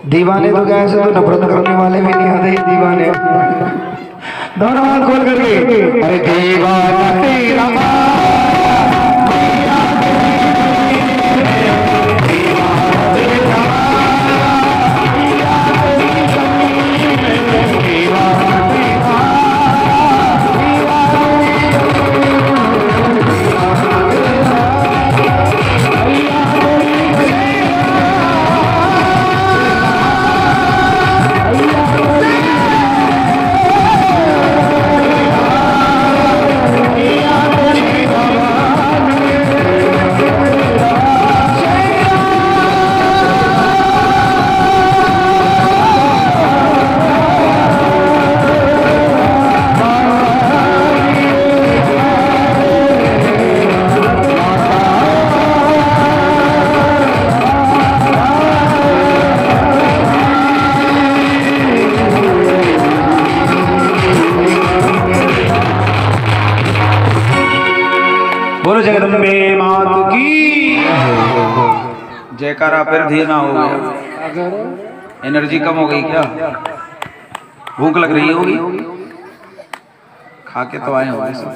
दीवाने तो क्या ऐसे तो नफरत करने वाले भी नहीं होते दीवाने। दोनों हाथ खोल करके अरे दीवाना तेरा बोलो जगदम्बे मात की जयकारा। फिर धीमा हो गया, एनर्जी कम हो गई क्या? भूख लग रही होगी? खा के तो आए होंगे सब।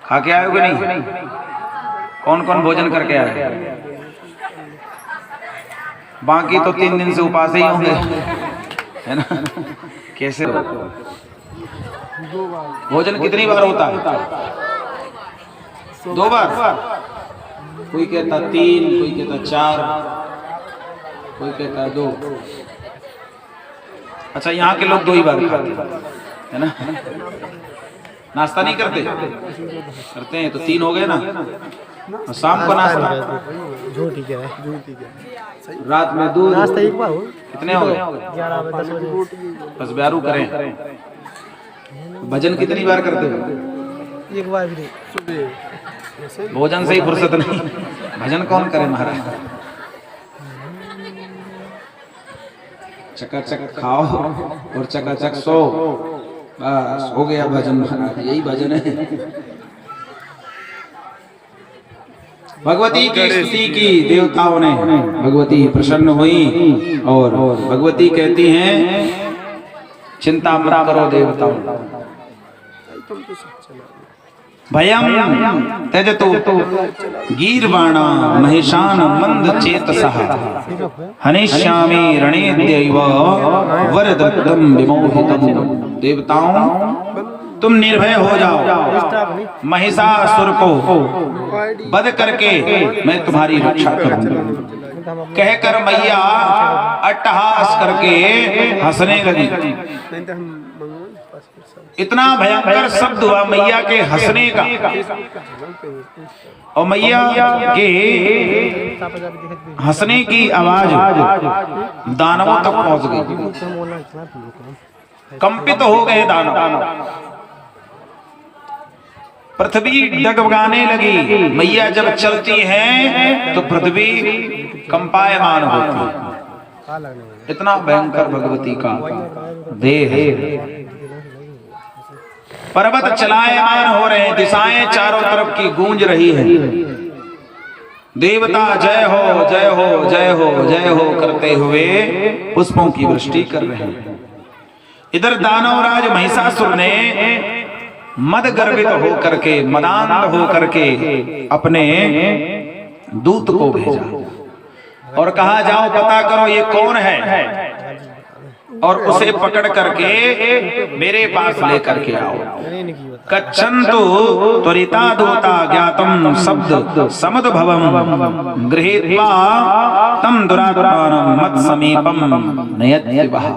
खा के आए हो कि नहीं? कौन कौन भोजन करके आए? बाकी तो 3 दिन से उपास ही होंगे, है ना? कैसे भोजन कितनी बार होता है? 2 बार। कोई कहता 3, कोई कहता 4, कोई कहता 2। अच्छा, यहाँ के लोग 2 ही बार खाते है ना? नाश्ता नहीं करते? करते हैं तो 3 हो गए ना। और शाम को नाश्ता रात में दूध नाश्ता एक बार हो। कितने हो गए? 11 बजे। बस ब्यारू करें। भजन कितनी बार करते हो? 1 बार भी। भोजन से ही फुर्सत नहीं, भजन कौन करे महाराज? चकाचक खाओ और चकाचक सो, बस हो गया भजन महाराज। यही भजन है। भगवती की स्तुति की देवताओं ने, भगवती प्रसन्न हुई और भगवती कहती हैं चिंता मत करो देवताओं, भयम त्यजतु गीर्वाणा महिषान मंद चेतसः हनिष्यामि रणेद्यैव वरदत्तम विमोहितम्। देवताओं तुम निर्भय हो जाओ, महिषासुर को वध करके मैं तुम्हारी रक्षा करूंगा। कहकर मैया अट्टहास करके हंसने लगी। इतना भयंकर शब्द हुआ मैया के हंसने का, और मैया के हंसने की आवाज दानवों तक पहुंच गई। कंपित हो गए दानव, पृथ्वी डगमगाने लगी। मैया जब चलती हैं तो पृथ्वी कंपायमान होती है। इतना भयंकर भगवती का देह है। पर्वत चलायमान हो रहे हैं, दिशाएं चारों तरफ की गूंज रही है। देवता जय हो जय हो जय हो जय हो करते हुए पुष्पों की वृष्टि कर रहे हैं। इधर दानवराज महिषासुर ने मद गर्वित हो करके, मदान्ध हो करके अपने दूत को भेजा और कहा जाओ पता करो ये कौन है और उसे पकड़ करके मेरे पास लेकर के आओ। कच्छन्तु त्वरिता दूता ज्ञातम शब्द समुद्भवम् गृहीत्वा तम दुरात्मानं मत् समीपम नयति वः।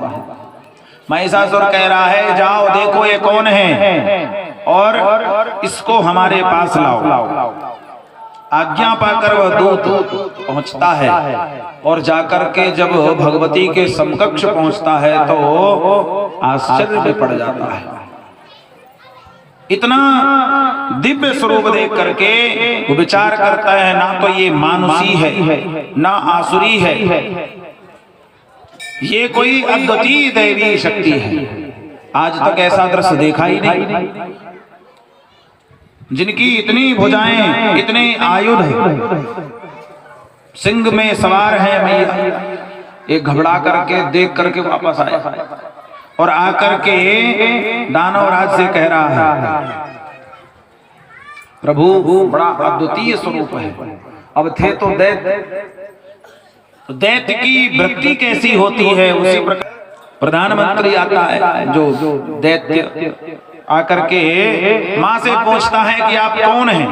महिषासुर कह रहा है जाओ देखो ये कौन है और इसको हमारे पास लाओ। आज्ञा पाकर वह दूत पहुंचता है और जाकर के जब भगवती के समकक्ष पहुंचता है तो आश्चर्य में पड़ जाता है। इतना दिव्य स्वरूप देख करके वो विचार करता है ना तो ये मानुषी है ना आसुरी है, ये कोई अद्वितीय दैवी शक्ति है। आज तक ऐसा दृश्य देखा ही नहीं, जिनकी इतनी भुजाएं, इतने आयुध, सिंह में सवार है मैया, एक घबरा करके देख करके वापस आया और आकर के दानवराज से कह रहा है, प्रभु बड़ा अद्वितीय स्वरूप है। अब थे तो दैत्य की वृत्ति कैसी होती है, उसी प्रकार प्रधानमंत्री आता है जो दैत्य आकर के माँ से पूछता है कि आप कौन हैं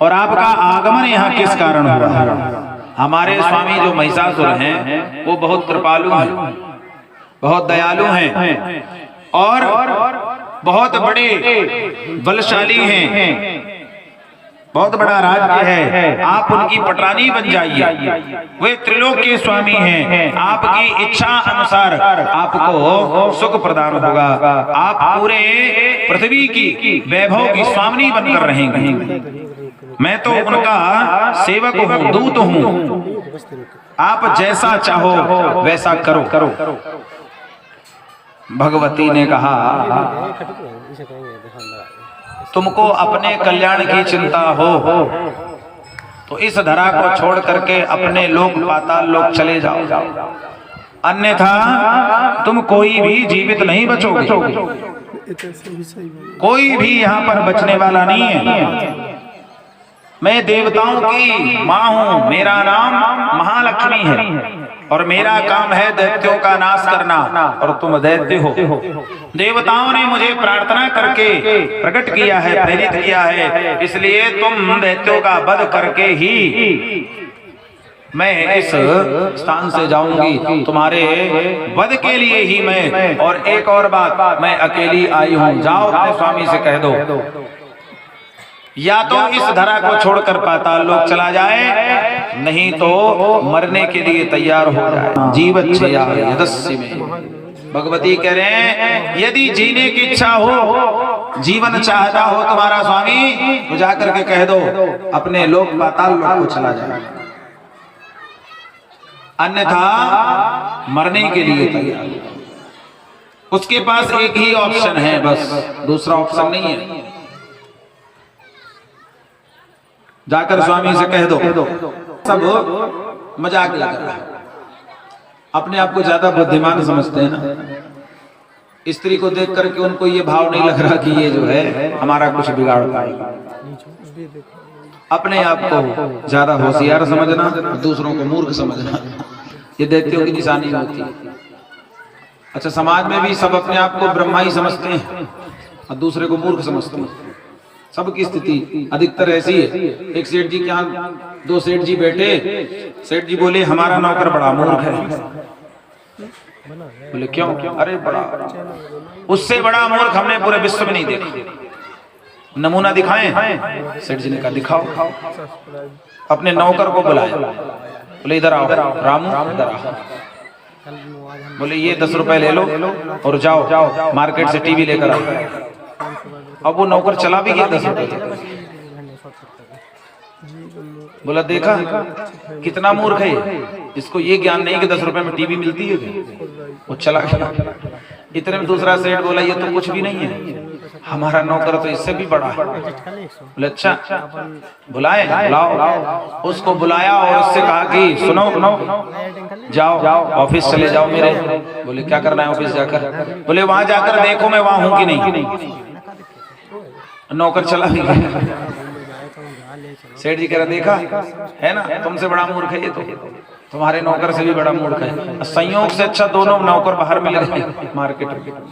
और आपका आगमन यहाँ किस कारण हुआ है। हमारे स्वामी जो महिषासुर हैं वो बहुत कृपालु हैं, बहुत दयालु हैं और बहुत बड़े बलशाली हैं, बहुत बड़ा राज्य है। आप उनकी पटरानी बन जाइए, वे त्रिलोक के स्वामी हैं। आपकी इच्छा अनुसार आपको सुख प्रदान होगा। आप पूरे पृथ्वी की वैभव की स्वामिनी बनकर रहेंगे। मैं तो उनका सेवक हूँ, दूत हूँ। आप जैसा चाहो वैसा करो। भगवती ने कहा, तुमको अपने कल्याण की चिंता हो तो इस धरा को छोड़ करके अपने लोक पाताल लोक चले जाओ, अन्यथा तुम कोई भी जीवित नहीं बचोगे। कोई भी यहाँ पर बचने वाला नहीं है। मैं देवताओं की माँ हूँ, मेरा नाम महालक्ष्मी है और मेरा काम है दैत्यों का नाश करना, और तुम दैत्य हो। देवताओं ने मुझे प्रार्थना करके प्रकट किया है, प्रेरित किया है, इसलिए तुम दैत्यों का वध करके ही मैं इस स्थान से जाऊंगी। तुम्हारे वध के लिए ही मैं, और एक और बात, मैं अकेली आई हूँ। जाओ अपने स्वामी से कह दो या तो इस धरा को छोड़कर पाताल लोक चला जाए, नहीं तो मरने के लिए तैयार हो जाए। जीवच्छया यदस्य में भगवती कह रहे हैं, यदि जीने की इच्छा हो, जीवन चाहता हो तुम्हारा स्वामी, तो जाकर के कह दो अपने लोक पाताल लोक को चला जाए, अन्यथा मरने के लिए तैयार। उसके पास एक ही ऑप्शन है, बस दूसरा ऑप्शन नहीं है। जाकर स्वामी से कह दो। सब मजाक लग रहा है, अपने आप को ज्यादा बुद्धिमान समझते हैं ना। स्त्री को देख करके उनको ये भाव नहीं लग रहा कि ये जो है हमारा कुछ बिगाड़ पाएगा। अपने आप को ज्यादा होशियार समझना, दूसरों को मूर्ख समझना, ये दैत्यों की निशानी होती है। अच्छा, समाज में भी सब अपने आप को ब्रह्मा ही समझते हैं और दूसरे को मूर्ख समझते हैं। सबकी स्थिति अधिकतर ऐसी है। एक सेठ जी के यहाँ दो सेठ जी बैठे, सेठ जी बोले हमारा नौकर बड़ा मूर्ख है। बोले क्यों? अरे बड़ा, उससे बड़ा मूर्ख हमने पूरे विश्व में नहीं देखा। नमूना दिखाएं? सेठ जी ने कहा दिखाओ। अपने नौकर को बुलाया, बोले इधर आओ रामू, इधर आओ। बोले ये 10 रुपए ले लो और जाओ मार्केट से टीवी लेकर आओ। अब वो नौकर चला भी गया 10 रुपए। बोला देखा कितना मूर्ख है, इसको ये ज्ञान नहीं कि 10 रुपए में टीवी मिलती है। वो चला गया। इतने में दूसरा सेठ बोला ये तो कुछ भी नहीं है, हमारा नौकर तो इससे भी बड़ा है। बोले अच्छा, बुलाओ। उसको बुलाया और उससे कहा कि सुनो जाओ ऑफिस चले जाओ मेरे। बोले क्या करना है ऑफिस जाकर? बोले वहां जाकर देखो मैं वहां हूं कि नहीं। नौकर चला भी गया। सेठ जी कह रहा देखा है ना, तुमसे बड़ा मूर्ख है ये, तो तुम्हारे नौकर से भी बड़ा मूर्ख है। संयोग से अच्छा दोनों नौकर बाहर मिल गए मार्केट में।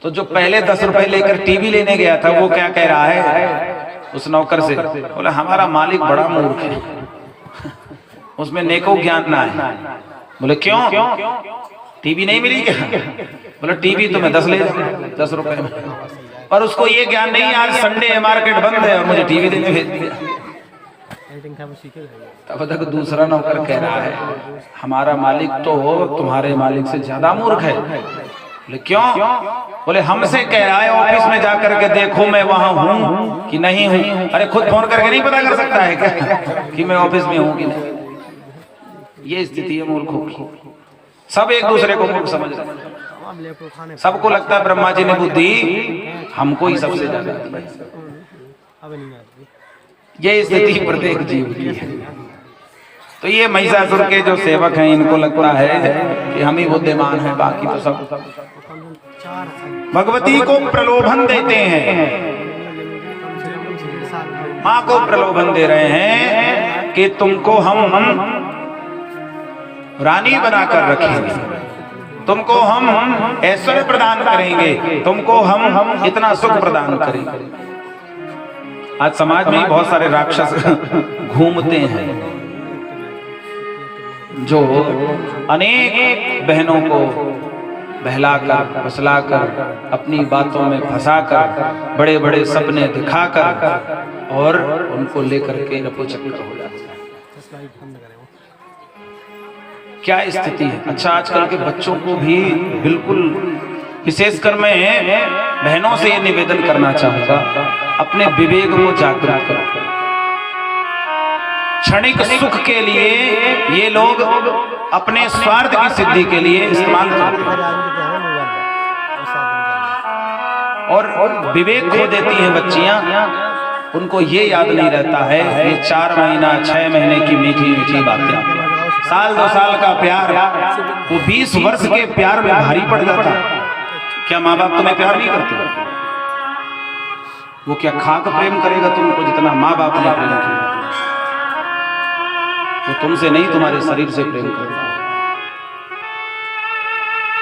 तो जो पहले 10 रुपए लेकर टीवी लेने गया था वो क्या कह रहा है उस नौकर से? बोला हमारा मालिक बड़ा मूर्ख है, उसमें नेको ज्ञान ना है। बोले क्यों, टीवी नहीं मिली क्या? बोले टीवी तो मैं 10 ले जाऊं 10 रुपए में, पर उसको ये ज्ञान नहीं आज संडे है मार्केट बंद है और मुझे टीवी देने भेज दिया। तब तक दूसरा नौकर कह रहा है हमारा मालिक तो तुम्हारे मालिक से ज्यादा मूर्ख है। बोले क्यों? बोले हमसे कह रहा है ऑफिस में जाकर के देखो मैं वहां हूं कि नहीं हूं। अरे खुद फोन करके नहीं पता कर सकता है क्या कि मैं ऑफिस में हूं कि नहीं? ये स्थिति है मूर्खों की। सब एक दूसरे को मूर्ख समझ रहे हैं। सबको लगता है ब्रह्मा जी ने बुद्धि हमको ही सबसे ज्यादा दी। ये स्थिति प्रत्येक जीव की है। तो ये महिषासुर के जो सेवक हैं इनको लगता है कि हम ही बुद्धिमान हैं, बाकी तो सब भगवती को प्रलोभन देते हैं, माँ को प्रलोभन दे रहे हैं कि तुमको हम रानी बनाकर रखेंगे, तुमको हम ऐश्वर्य प्रदान करेंगे, तुमको हम इतना सुख प्रदान करेंगे। आज समाज में बहुत सारे राक्षस घूमते हैं जो अनेक बहनों को बहलाकर फसलाकर अपनी बातों में फंसाकर बड़े बड़े सपने दिखाकर और उनको लेकर के रफूचक्कर हो जाते हैं। क्या स्थिति है। अच्छा, आजकल के बच्चों को भी बिल्कुल, विशेषकर मैं बहनों से ये निवेदन करना चाहूंगा, अपने विवेक को जागृत करो। क्षणिक सुख के लिए ये लोग अपने स्वार्थ की सिद्धि के लिए इस्तेमाल करते हैं और विवेक खो देती हैं बच्चियां। उनको ये याद नहीं रहता है ये 4 महीना 6 महीने की मीठी मीठी बातें, साल 2 साल का प्यार वो 20 वर्ष के प्यार में भारी पड़ जाता है। क्या माँ बाप तुम्हें प्यार नहीं करते? वो क्या खाक प्रेम करेगा तुमको जितना माँ बाप ने प्रेम किया? वो तुमसे नहीं, तुम्हारे शरीर से प्रेम करेगा।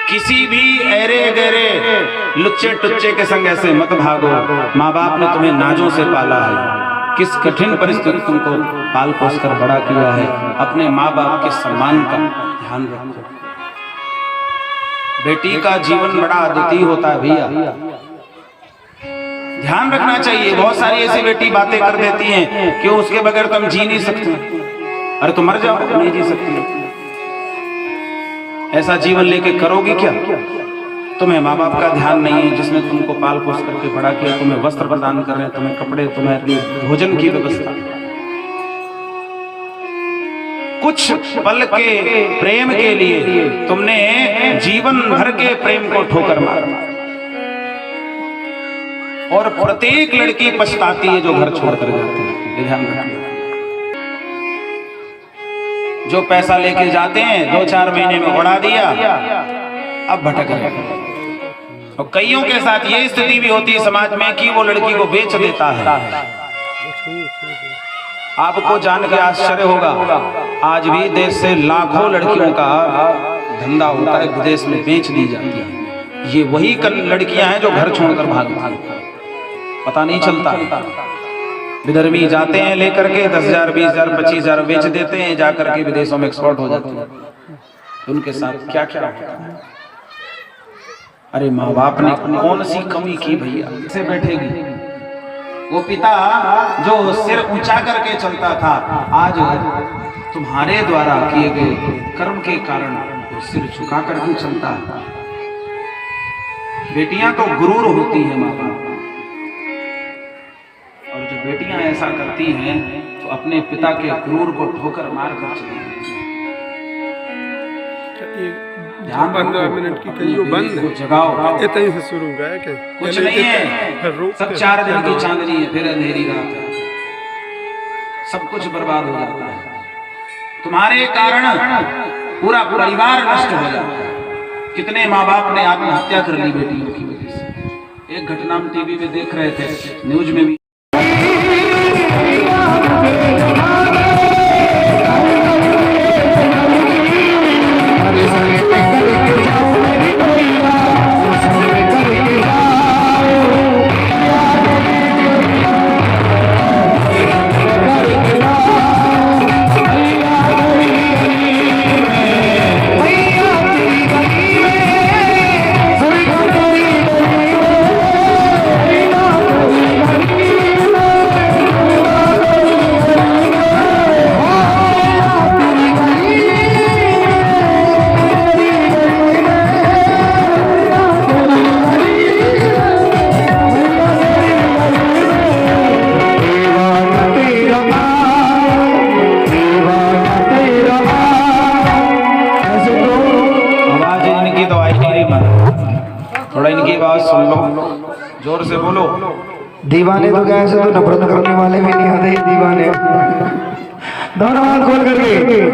किसी भी ऐरे गहरे लुच्चे टुच्चे के संग ऐसे मत भागो। माँ बाप ने तुम्हें नाजों से पाला है, किस कठिन परिस्थिति तुमको पाल पोस कर बड़ा किया है। अपने माँ बाप के सम्मान का ध्यान रखो। बेटी का जीवन बड़ा अद्वितीय होता है भैया, ध्यान रखना चाहिए। बहुत सारी ऐसी बेटी बातें कर देती हैं कि उसके बगैर तुम जी नहीं सकते। अरे तुम मर जाओ, नहीं जी सकती। ऐसा जीवन लेके करोगी क्या? तुम्हें माँ बाप का ध्यान नहीं है, जिसने तुमको पाल पोस करके बड़ा किया, तुम्हें वस्त्र प्रदान कर रहे हैं, तुम्हें कपड़े, तुम्हें भोजन की व्यवस्था। कुछ पल के प्रेम के लिए तुमने जीवन भर के प्रेम को ठोकर मारा। और प्रत्येक लड़की पछताती है जो घर छोड़कर जाती है, ये ध्यान रखना। जो पैसा लेके जाते हैं 2-4 महीने में उड़ा दिया, अब भटक रहे हैं। और कईयों के साथ ये स्थिति भी होती है समाज में कि वो लड़की को बेच देता है। आपको जान के आश्चर्य होगा, आज भी देश से लाखों लड़कियों का धंधा होता है, विदेश में बेच दी जाती है। ये वही लड़कियां हैं जो घर छोड़कर भागती हैं, पता नहीं चलता। विधर्मी जाते हैं लेकर के 10,000, 20,000, 25,000 बेच देते हैं, जाकर के विदेशों में एक्सपोर्ट हो जाते हैं। उनके साथ क्या क्या होता है। अरे माँ बाप ने कौन सी कमी की भैया, से बैठेगी। वो पिता जो सिर ऊंचा करके चलता था, आज तुम्हारे द्वारा किए गए कर्म के कारण वो सिर झुका करके चलता है। बेटियां तो गुरूर होती हैं माँ बाप, और जो बेटियां ऐसा करती हैं तो अपने पिता के गुरूर को ठोकर मार कर चली जाती हैं। 15 मिनट की कहियो बंद जगाओ, इतना ही से शुरू है कि कुछ नहीं है। सब 4 दिन की चांदनी है, फिर अंधेरी रात है, सब कुछ बर्बाद हो जाता है। तुम्हारे कारण पूरा परिवार नष्ट हो जाता है। कितने माँ बाप ने आत्महत्या कर ली बेटियों की वजह से। एक घटना हम टीवी में देख रहे थे, न्यूज में भी। थोड़ा इनकी आवाज सुन लो, जोर से बोलो। दीवाने तो कैसे तो नफरत करने वाले भी नहीं होते दीवाने। दोनों हाथ खोल करके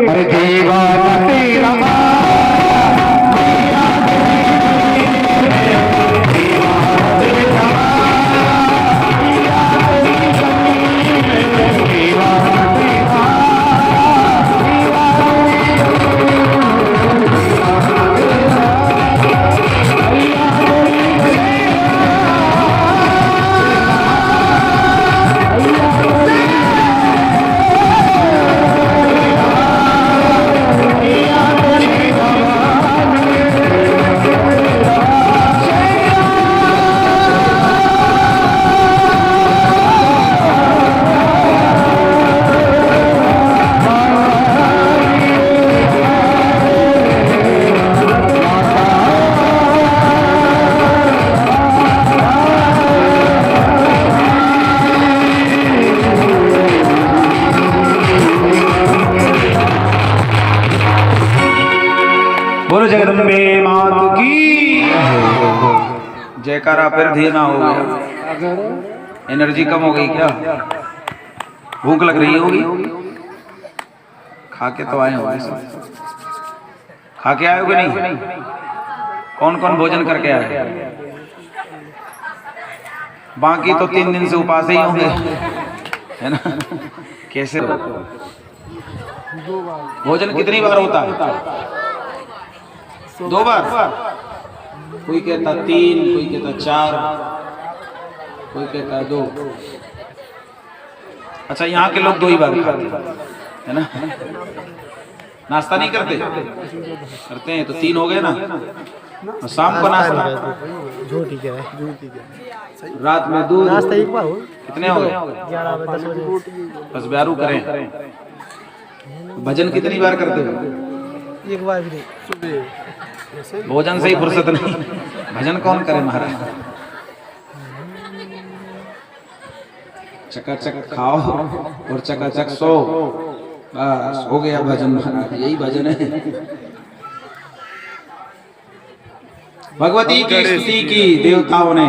अरे दीवाना तेरा बोलो जगदम्बे मात की जयकारा। फिर धीना हो गया, एनर्जी कम हो गई क्या? भूख लग रही होगी? खा के तो आए होंगे सब। खा के आए हो कि नहीं? कौन कौन भोजन करके आए? बाकी तो 3 दिन से उपास ही होंगे, है ना? कैसे भोजन कितनी बार होता है? 2 बार। कोई कहता 3, कोई कहता 4, कोई कहता 2। अच्छा, यहाँ के लोग 2 ही बार खाते है ना? नाश्ता नहीं करते? करते हैं तो 3 हो गए ना। और शाम को नाश्ता, रात में दूध, कितने हो गए? 11 बजे 10 बजे बस ब्यारू करें। भजन कितनी बार करते हो? एक बार भी सुबह। भोजन से ही फुर्सत नहीं, भजन कौन करे महाराज? चकाचक खाओ और चकाचक सो, बस हो गया भजन महाराज। यही भजन है। भगवती की स्तुति की देवताओं ने,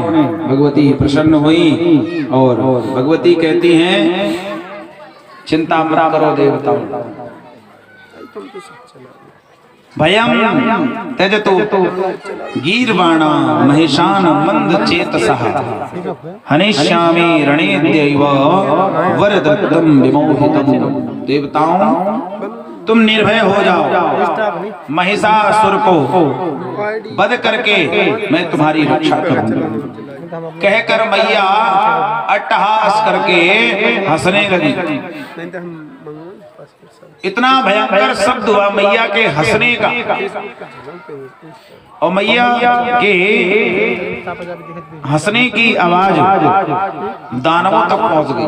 भगवती प्रसन्न हुई और भगवती कहती हैं चिंता मत करो देवताओं, भयम त्यजतु गीर्वाणा महिषान मंद चेतसः हनिष्यामि रणेद्यैव वरदत्तम विमोहितम्। देवताओं तुम निर्भय हो जाओ, महिषासुर को वध करके मैं तुम्हारी रक्षा करूंगा। कहकर मैया अट्टहास करके हंसने लगी। इतना भयंकर शब्द हुआ मैया के हंसने का, और मैया के हंसने की आवाज दानवों तक पहुंच गई।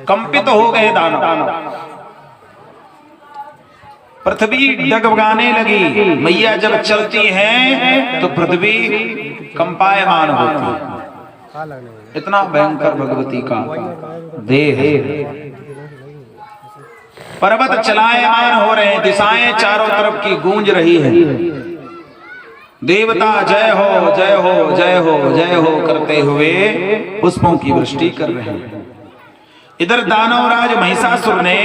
कंपित हो गए दानव, पृथ्वी डगमगाने लगी। मैया जब चलती है तो पृथ्वी कंपायमान होती है। इतना भयंकर भगवती का देह है। पर्वत चलायमान हो रहे हैं, दिशाएं चारों तरफ की गूंज रही है। देवता जय हो जय हो जय हो जय हो करते हुए पुष्पों की वृष्टि कर रहे हैं। इधर दानवराज महिषासुर ने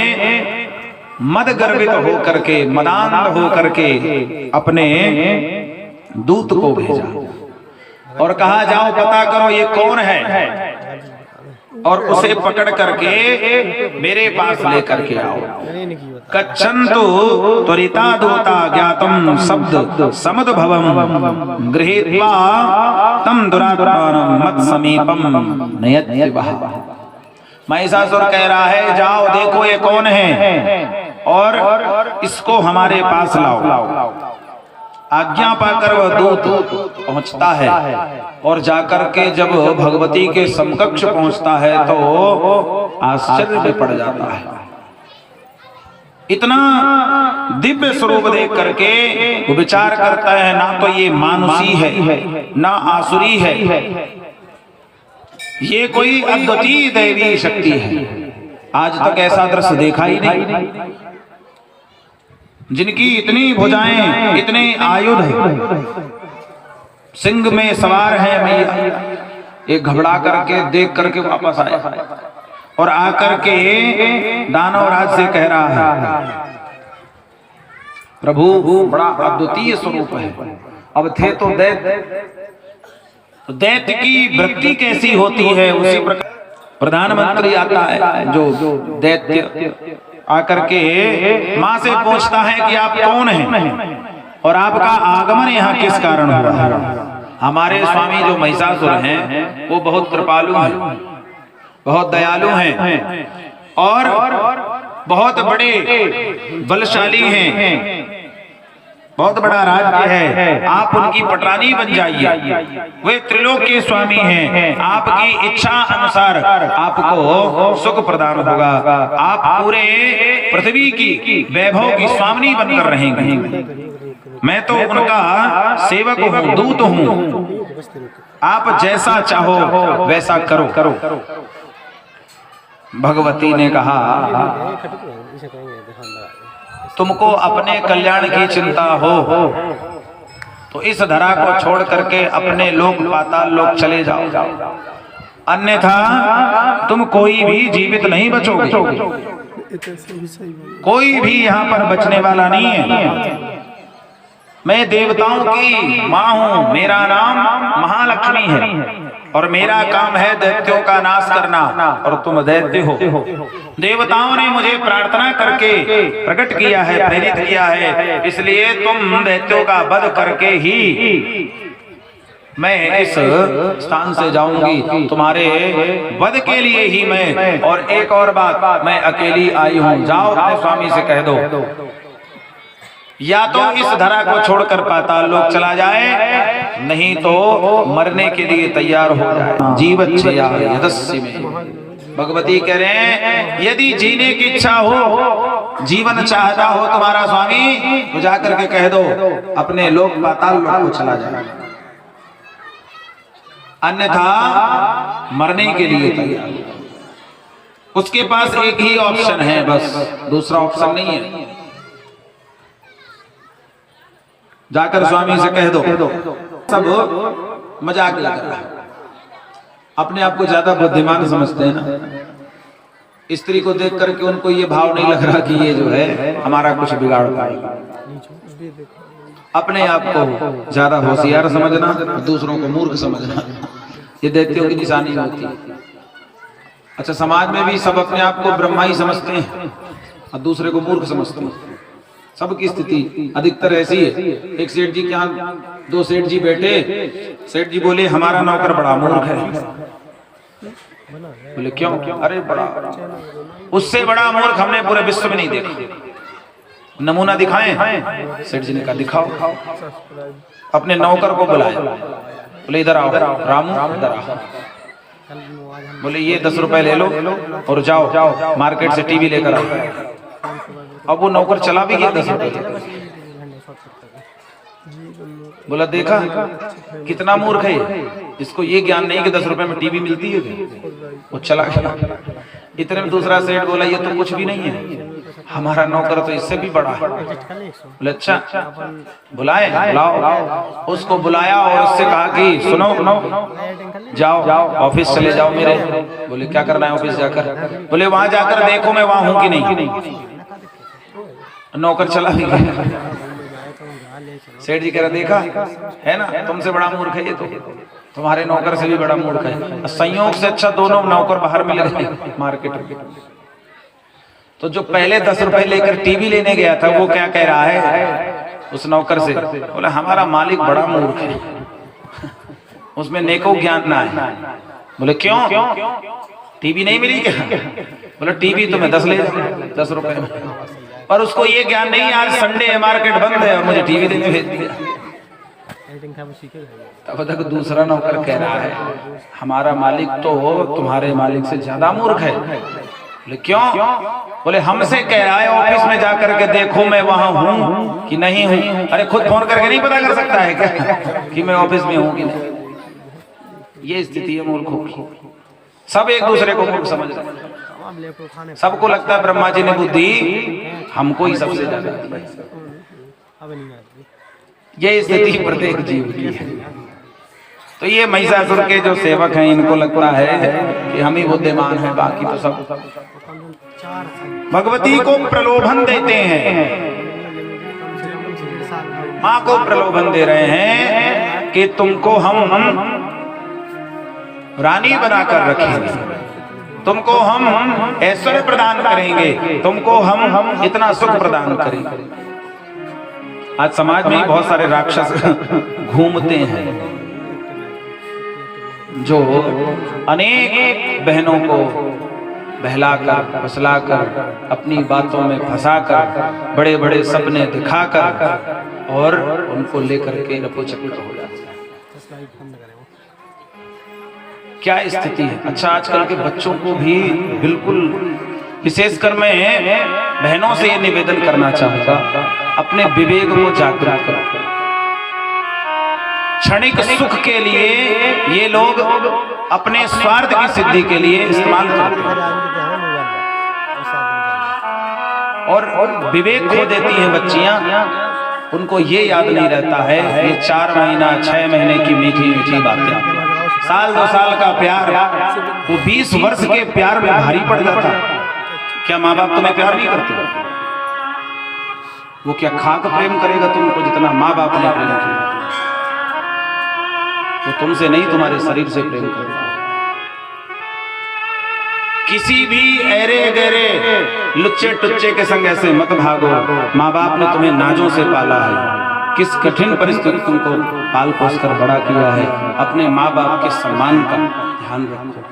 मद गर्वित हो करके, मदान्ध हो करके अपने दूत को भेजा और कहा जाओ पता करो ये कौन है और उसे पकड़ करके मेरे पास लेकर के आओ। कच्छन्तु त्वरिता दूता ज्ञातम शब्द समुद्भवम गृहीत्वा तम दुरात्मानं मत् समीपम नयति वः। महिषासुर कह रहा है जाओ देखो ये कौन है और इसको हमारे पास लाओ। आज्ञा पाकर वह दूत पहुंचता है और जाकर के जब भगवती के समकक्ष पहुंचता है तो आश्चर्य में पड़ जाता है। इतना दिव्य स्वरूप देख करके वो विचार करता है ना तो ये मानुषी है ना आसुरी है, ये कोई अद्वितीय दैवी शक्ति है। आज तक ऐसा दृश्य देखा ही नहीं, जिनकी इतनी भुजाएं, इतने आयुध, सिंह में सवार है मैया। एक घबरा करके देख करके वापस आया और आकर के दानवराज से कह रहा है, प्रभु बड़ा अद्वितीय स्वरूप है। अब थे तो दैत्य की वृत्ति कैसी होती है, उसी प्रकार प्रधानमंत्री आता है जो दैत्य आकर के माँ से पूछता है कि आप कौन हैं और आपका आगमन यहाँ किस कारण हुआ है। हमारे स्वामी जो महिषासुर हैं वो बहुत कृपालु हैं, बहुत दयालु हैं और बहुत बड़े बलशाली हैं, बहुत बड़ा राज्य है। आप उनकी पटरानी बन जाइए, वे त्रिलोक के स्वामी हैं। आपकी इच्छा अनुसार आपको सुख प्रदान होगा। आप पूरे पृथ्वी की वैभव की स्वामिनी बनकर रहेंगे। मैं तो उनका सेवक हूँ, दूत हूँ। आप जैसा चाहो वैसा करो। भगवती ने कहा, तुमको अपने कल्याण की चिंता हो तो इस धरा को छोड़ करके अपने लोक पाताल लोक चले जाओ, अन्यथा तुम कोई भी जीवित नहीं बचोगे। कोई भी यहाँ पर बचने वाला नहीं है। मैं देवताओं की माँ हूँ, मेरा नाम महालक्ष्मी है और मेरा काम है दैत्यों का नाश करना, और तुम दैत्य हो। देवताओं ने मुझे प्रार्थना करके प्रकट किया है, प्रेरित किया है, इसलिए तुम दैत्यों का वध करके ही मैं इस स्थान से जाऊंगी, तुम्हारे वध के लिए ही मैं। और एक और बात, मैं अकेली आई हूँ, जाओ अपने स्वामी से कह दो या तो इस धरा को छोड़कर पाताल लोक चला जाए, नहीं तो मरने के लिए तैयार हो जाए। जीवच्छया यदस्य में भगवती कह रहे हैं, यदि जीने की इच्छा हो, जीवन चाहता हो तुम्हारा स्वामी, तो जाकर के कह दो अपने लोक पाताल लोक को चला जाए, अन्यथा मरने के लिए तैयार। उसके पास एक ही ऑप्शन है, बस दूसरा ऑप्शन नहीं है। जाकर स्वामी से कह दो। सब मजाक लग रहा है, अपने आप को ज्यादा बुद्धिमान समझते हैं ना। स्त्री को देख करके उनको ये भाव नहीं लग रहा कि ये जो है हमारा कुछ बिगाड़ पाएगा। अपने आप को ज्यादा होशियार समझना, दूसरों को मूर्ख समझना, ये दैत्यों की निशानी होती है। अच्छा, समाज में भी सब अपने आप को ब्रह्मा ही समझते हैं और दूसरे को मूर्ख समझते हैं। सबकी स्थिति अधिकतर ऐसी है। एक सेठ जी के यहाँ दो सेठ जी बैठे, सेठ जी बोले हमारा नौकर बड़ा मूर्ख है। बोले क्यों? अरे बड़ा, उससे बड़ा मूर्ख हमने पूरे विश्व में नहीं देखा। नमूना दिखाएं? सेठ जी ने कहा दिखाओ। अपने नौकर को बुलाया, बोले इधर आओ रामू, इधर आओ। बोले ये 10 रुपए ले लो और जाओ मार्केट से टीवी लेकर आओ। अब वो नौकर चला भी गया 10 रुपए। बोला देखा कितना मूर्ख है, इसको ये ज्ञान नहीं कि 10 रुपए में टीवी मिलती है। वो चला गया। इतने में दूसरा सेठ बोला ये तो कुछ भी नहीं है, हमारा नौकर तो इससे भी बड़ा है। बोले अच्छा बुलाए, बुलाओ। उसको बुलाया और उससे कहा कि सुनो जाओ ऑफिस चले जाओ मेरे। बोले क्या करना है ऑफिस जाकर? बोले वहां जाकर देखो मैं वहां हूं कि नहीं। नौकर चला भी गया। सेठ जी कह रहा देखा है ना, तुमसे बड़ा मूर्ख है ये, तो तुम्हारे नौकर से भी बड़ा मूर्ख है। संयोग से अच्छा दोनों नौकर बाहर मिल गए मार्केट में। तो जो पहले 10 रुपए लेकर टीवी लेने गया था वो क्या कह रहा है उस नौकर से? बोला हमारा मालिक बड़ा मूर्ख है, उसमें नेको ज्ञान ना है। बोले क्यों, टीवी नहीं मिली क्या? बोला टीवी तो मैं 10 ले जाऊं 10 रुपए में, पर उसको ये ज्ञान नहीं आज संडे है मार्केट बंद है और मुझे टीवी देने भेज दिया। तब तक दूसरा नौकर कह रहा है हमारा मालिक तो तुम्हारे मालिक से ज्यादा मूर्ख है। बोले क्यों? बोले हमसे कह रहा है ऑफिस में जाकर के देखो मैं वहां हूं कि नहीं हूं। अरे खुद फोन करके नहीं पता कर सकता है क्या कि मैं ऑफिस में हूं कि नहीं? ये स्थिति है मूर्खों की। सब एक दूसरे को मूर्ख समझ रहे हैं। सबको लगता है ब्रह्मा जी ने बुद्धि हमको ही सबसे ज्यादा दी। ये स्थिति प्रत्येक जीव की है। तो ये महिषासुर के जो सेवक हैं इनको लगता है कि हम ही बुद्धिमान हैं, बाकी तो सब भगवती को प्रलोभन देते हैं, माँ को प्रलोभन दे रहे हैं कि तुमको हम रानी बनाकर रखेंगे, तुमको हम ऐश्वर्य प्रदान करेंगे, तुमको हम इतना सुख प्रदान करेंगे। आज समाज में बहुत सारे राक्षस घूमते हैं जो अनेक बहनों को बहलाकर फसलाकर अपनी बातों में फंसाकर बड़े बड़े सपने दिखाकर और उनको लेकर के रफोचक्कर हो जाते हैं। क्या स्थिति है। अच्छा, आजकल के बच्चों को भी बिल्कुल, विशेषकर मैं बहनों से ये निवेदन करना चाहूंगा, अपने विवेक को जागृत करो। क्षणिक सुख के लिए ये लोग अपने स्वार्थ की सिद्धि के लिए इस्तेमाल करते हैं और विवेक खो देती हैं बच्चियां। उनको ये याद नहीं रहता है ये 4 महीना 6 महीने की मीठी मीठी बातें, साल 2 साल का प्यार वो 20 वर्ष के प्यार में भारी पड़ जाता है। क्या माँ बाप तुम्हें प्यार नहीं करते? वो क्या खाक प्रेम करेगा तुमको जितना माँ बाप ने प्रेम किया? वो तुमसे नहीं, तुम्हारे शरीर से प्रेम करेगा। किसी भी ऐरे गहरे लुच्चे टुच्चे के संग ऐसे मत भागो। माँ बाप ने तुम्हें नाजों से पाला है, किस कठिन परिस्थिति तुमको पाल पोस कर बड़ा किया है। अपने माँ बाप के सम्मान का ध्यान रखो।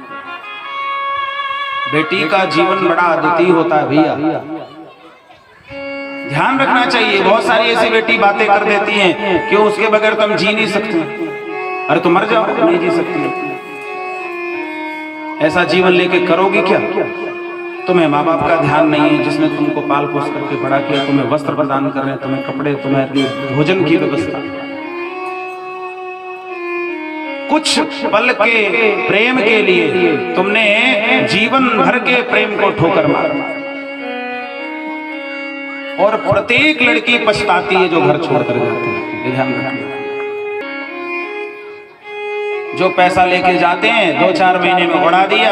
बेटी का जीवन बड़ा अद्वितीय होता है भैया, ध्यान रखना चाहिए। बहुत सारी ऐसी बेटी बातें कर देती हैं कि उसके बगैर तुम जी नहीं सकते। अरे तुम मर जाओ, नहीं जी सकती। ऐसा जीवन लेके करोगी क्या? तुम्हें माँ बाप का ध्यान नहीं है, जिसने तुमको पाल पोस करके बड़ा किया, तुम्हें वस्त्र प्रदान कर रहे हैं, तुम्हें कपड़े, तुम्हें भोजन की व्यवस्था। कुछ पल के प्रेम के लिए तुमने जीवन भर के प्रेम को ठोकर मारा। और प्रत्येक लड़की पछताती है जो घर छोड़कर जाती है। ध्यान रखना, जो पैसा लेके जाते हैं 2-4 महीने में उड़ा दिया,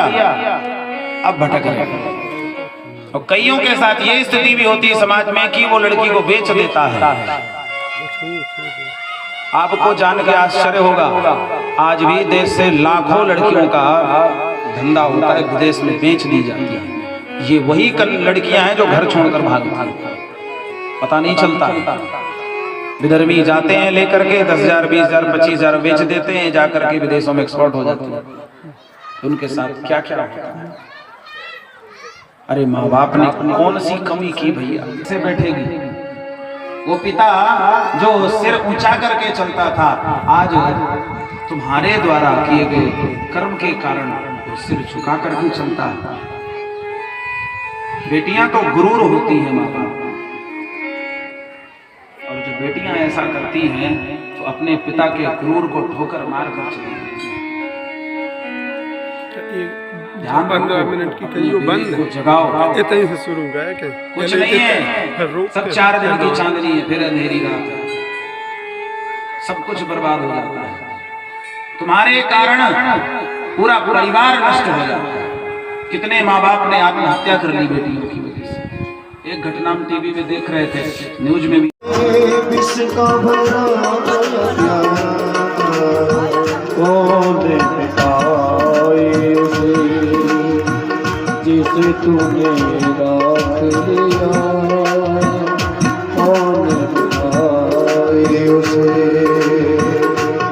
अब भटक रहे हैं। और कईयों के साथ ये स्थिति भी होती है समाज में कि वो लड़की को बेच देता है। आपको जान के आश्चर्य होगा, आज भी देश से लाखों लड़कियों का धंधा होता है, विदेश में बेच दी जाती है। ये वही लड़कियां हैं जो घर छोड़कर भागती हैं, पता नहीं चलता। विधर्मी जाते हैं लेकर के 10,000, 20,000, 25,000 बेच देते हैं, जाकर के विदेशों में एक्सपोर्ट हो जाते हैं। उनके साथ क्या क्या होता है। अरे माँ बाप ने कौन सी कमी की भैया? से बैठेगी वो पिता जो सिर ऊंचा करके चलता था, आज तुम्हारे द्वारा किए गए कर्म के कारण वो सिर झुका करके चलता है। बेटियां तो गुरूर होती हैं माँ बाप, और जो बेटियां ऐसा करती हैं तो अपने पिता के क्रूर को ठोकर मार कर चली जाती हैं। 15 मिनट की कहियो बंद जगाओ, इतनी से शुरू गया कि कुछ नहीं है। सब 4 दिन की चांदनी है, फिर अंधेरी रात है, सब कुछ बर्बाद हो जाता है। तुम्हारे कारण पूरा परिवार नष्ट हो जाता है। कितने माँ बाप ने आत्महत्या कर ली बेटियों की वजह से। एक घटना हम टीवी पे देख रहे थे, न्यूज में भी। जिसे तूने राख लिया, कौन मिटाए उसे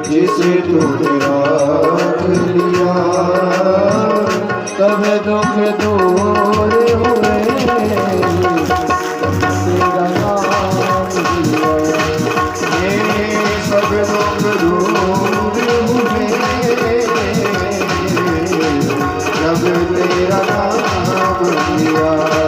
जिसे तूने राख लिया। तब दुख दूर हुए, तेरा नाम लिया। ये सब दुख दूर हुए, जब तेरा नाम लिया।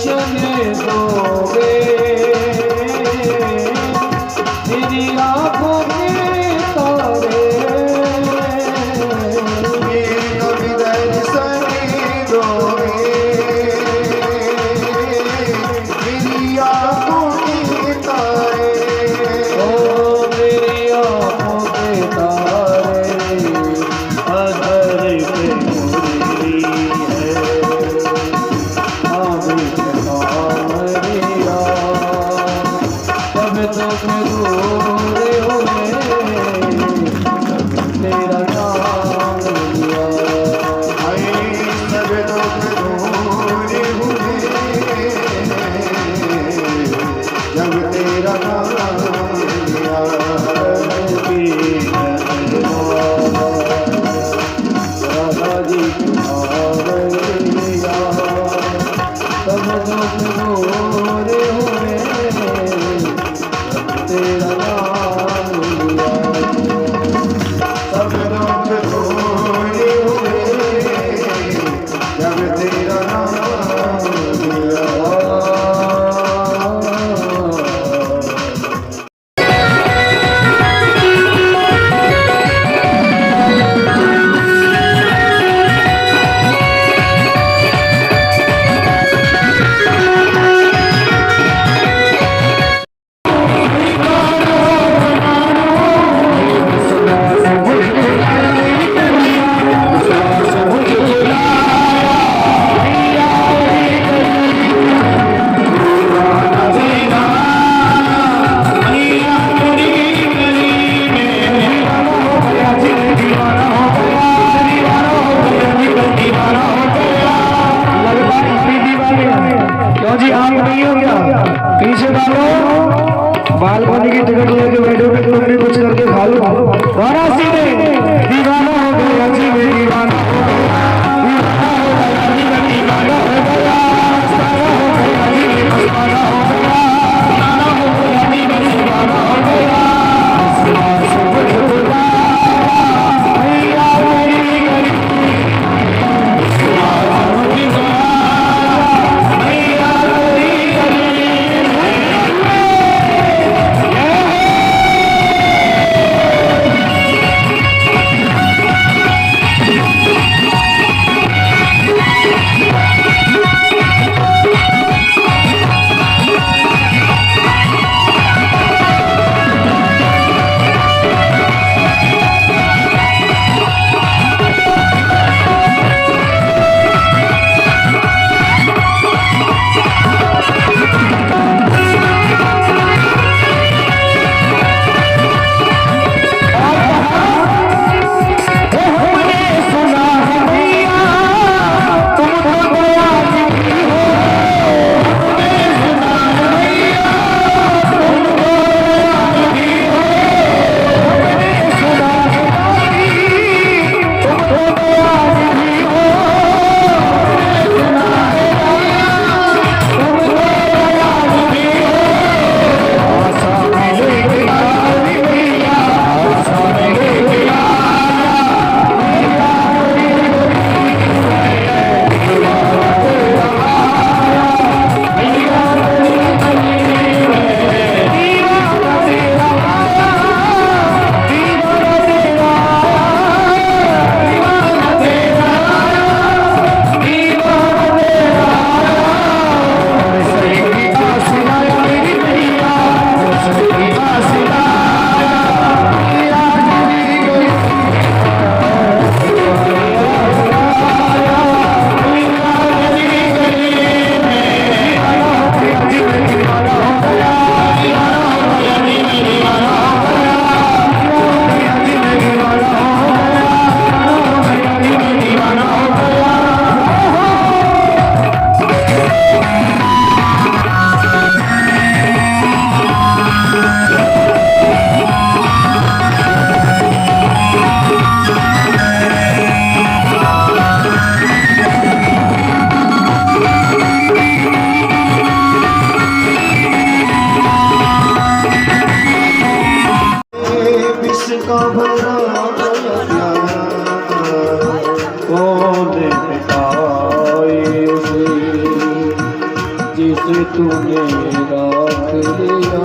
चले दोगे मेरी आंखों के तारे कभी दर्शन दोगे मेरी आंखों के तारे ओ मेरी आंखों के तारे अधर पे मुरली है आमिर कामरिया कब तक दूर हुए तेरा नाम लिया सब लोग दूर हुए जब तेरा नाम लिया राधा जी कावरिया सब लोग दूर हुए तेरा नाम लिया सब लोग दूर हुए जब तेरा नाम लिया क्यों जी आप नहीं हो क्या पीछे डालो बालकनी की टिकट लेके बैठो कि तुम भी कुछ करके खा लो वाराणसी में दीवाना हो गया जी मैं दीवाना हो गया दीवाना हो गया जी मैं दीवाना हो गया दीवाना हो गया जी मैं दीवाना हो गया दीवाना हो गया जी मैं दीवाना हो गया आसमान से बुझा भैया मेरी गली आसमान से बुझा भैया मेरी गली जिसे तूने राख लिया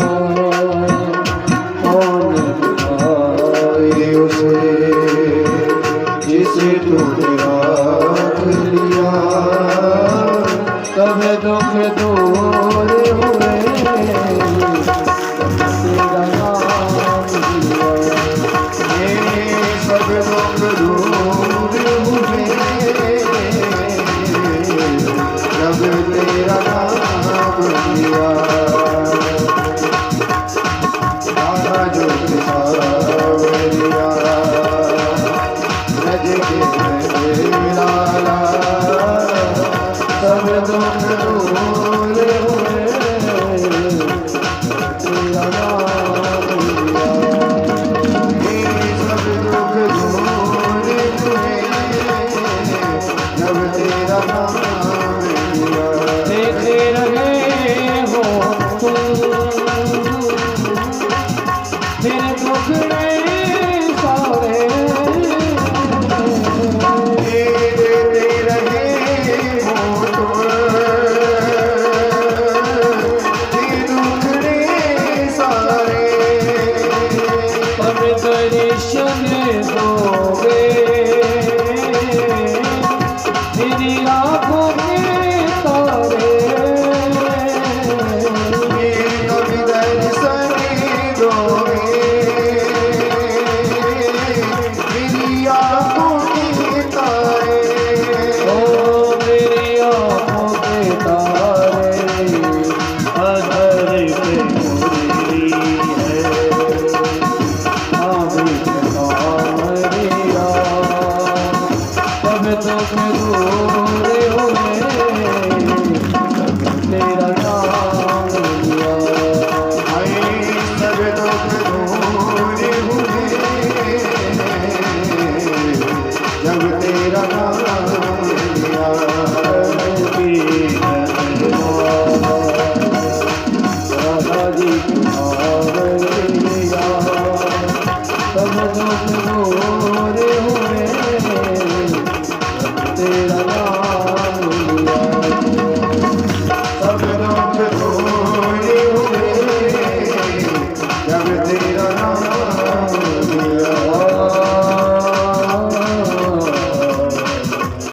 कौन बुलाए उसे जिसे तूने राख लिया तब दुख दूर हुए